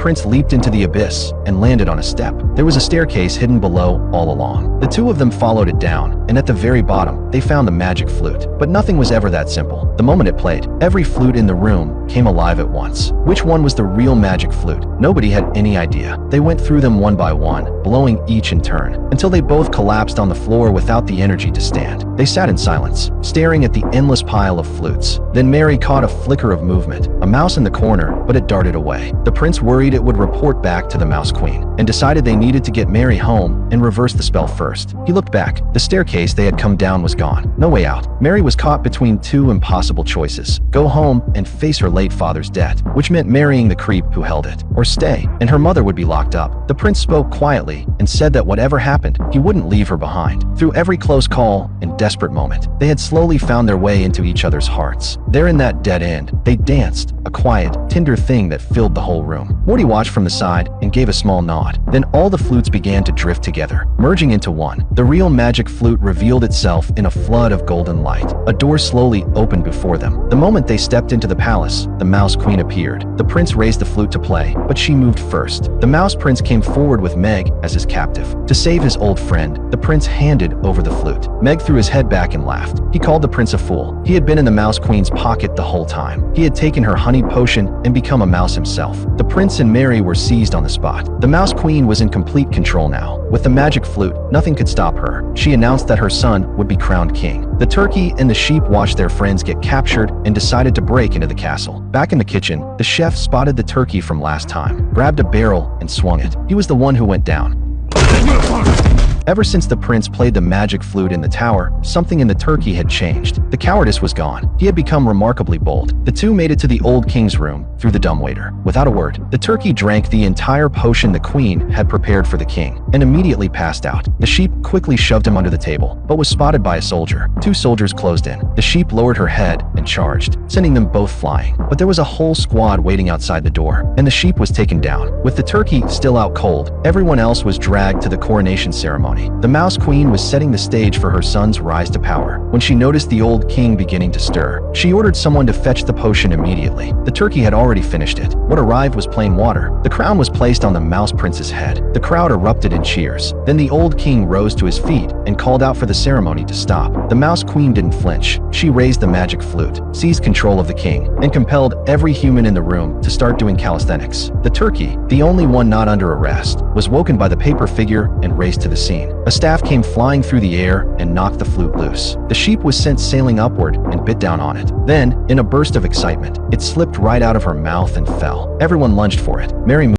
prince leaped into the abyss and landed on a step. There was a staircase hidden below all along. The two of them followed it down, and at the very bottom, they found the magic flute. But nothing was ever that simple. The moment it played, every flute in the room came alive at once. Which one was the real magic flute? Nobody had any idea. They went through them one by one, blowing each in turn, until they both collapsed on the floor without the energy to stand. They sat in silence, staring at the endless pile of flutes. Then Mary caught a flicker of movement, a mouse in the corner, but it darted away. The prince worried it would report back to the Mouse Queen, and decided they needed to get Mary home and reverse the spell first. He looked back. The staircase they had come down was gone. No way out. Mary was caught between two impossible choices: go home and face her late father's debt, which meant marrying the creep who held it, or stay, and her mother would be locked up. The prince spoke quietly and said that whatever happened, he wouldn't leave her behind. Through every close call and desperate moment, they had slowly found their way into each other's hearts. There in that dead end, they danced, a quiet, tender thing that filled the whole room. Morty watched from the side and gave a small nod. Then all the flutes began to drift together, merging into one. The real magic flute revealed itself in a flood of golden light. A door slowly opened before them. The moment they stepped into the palace, the Mouse Queen appeared. The prince raised the flute to play, but she moved first. The Mouse Prince came forward with Meg as his captive. To save his old friend, the prince handed over the flute. Meg threw his head back and laughed. He called the prince a fool. He had been in the Mouse Queen's pocket the whole time. He had taken her honey potion and become a mouse himself. The prince and Mary were seized on the spot. The Mouse Queen was in complete control now. With the magic flute, nothing could stop her. She announced that her son would be crowned king. The turkey and the sheep watched their friends get captured and decided to break into the castle. Back in the kitchen, the chef spotted the turkey from last time, grabbed a barrel and swung it. He was the one who went down. Ever since the prince played the magic flute in the tower, something in the turkey had changed. The cowardice was gone. He had become remarkably bold. The two made it to the old king's room through the dumbwaiter. Without a word, the turkey drank the entire potion the queen had prepared for the king and immediately passed out. The sheep quickly shoved him under the table, but was spotted by a soldier. Two soldiers closed in. The sheep lowered her head and charged, sending them both flying. But there was a whole squad waiting outside the door, and the sheep was taken down. With the turkey still out cold, everyone else was dragged to the coronation ceremony. The Mouse Queen was setting the stage for her son's rise to power. When she noticed the old king beginning to stir, she ordered someone to fetch the potion immediately. The turkey had already finished it. What arrived was plain water. The crown was placed on the Mouse Prince's head. The crowd erupted in cheers. Then the old king rose to his feet and called out for the ceremony to stop. The Mouse Queen didn't flinch. She raised the magic flute, seized control of the king, and compelled every human in the room to start doing calisthenics. The turkey, the only one not under arrest, was woken by the paper figure and raced to the scene. A staff came flying through the air and knocked the flute loose. The sheep was sent sailing upward and bit down on it. Then, in a burst of excitement, it slipped right out of her mouth and fell. Everyone lunged for it. Mary moved